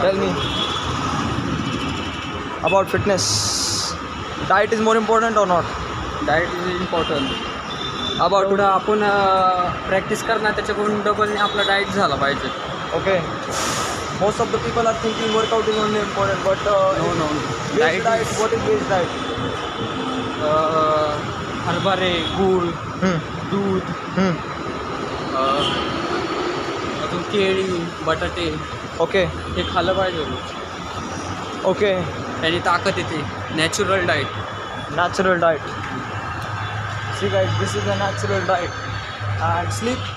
Tell me about fitness. Diet is more important or not? Diet is important. About थोडं आपण practice करणार त्याच्याकडून डबलने आपला डाएट झाला पाहिजे. okay. Most of the people are thinking workout is only important, but no veg diet. What is veg diet? हरभरे, गूळ, Hmm. दूध, Hmm. अजून केळी, बटाटे Okay. हे खाल्लं पाहिजे रोज. Okay. त्याने ताकद येते. Natural diet. Natural diet. See guys, this is a natural diet. And sleep.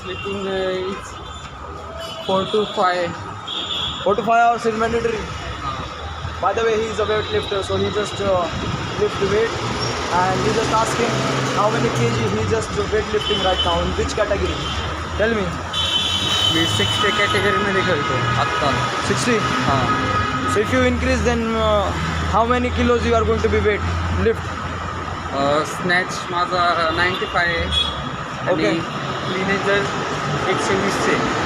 Sleeping is 4 to 5. 4 to 5 hours is mandatory. By the way, he is a weightlifter, so he just lift weight, and you just ask him how many kg he just weightlifting right now, in which category? Tell me. मी 60 कॅटेगरीमध्ये खेळतो आत्ता. 60. हां. So if you increase, then how many kilos you are going to be lift? Snatch माझा 95 आहे आणि Okay. क्लीनेजर 120 आहे.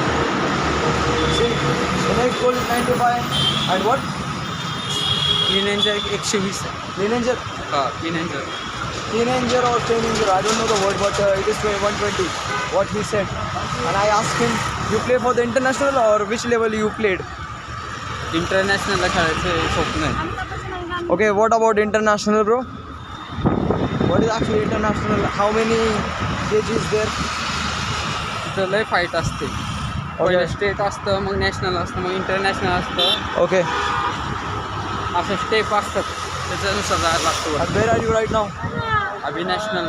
See, the next goal is 95, and what? क्लीनेजर 120 आहे. Teenager, हां क्लीनेजर. teenager or teenager, I don't know the word, but it is 120. What he said, and I asked him, you play for the international or which level you played? इंटरनॅशनलला खेळायचं स्वप्न आहे. Okay, what about international, bro? What is actually international? How many kgs there? तिथं लय fight असते. पहिलं state असतं, मग national असतं, मग इंटरनॅशनल असतं. Okay. असं स्टेप असतात त्याच्यानुसार जायला लागतो. And where are you right now? Abhi national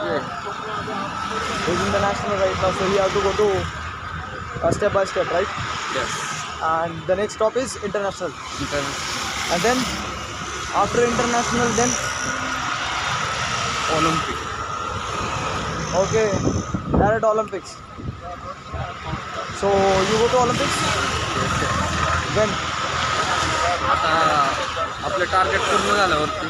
He's in the national right now, so he has to go to step by step, right? Yes. And the next stop is international. International And then after international, then Olympic. okay, direct Olympics. So you go to Olympics when? आता आपलं target पूर्ण झाल्यावरती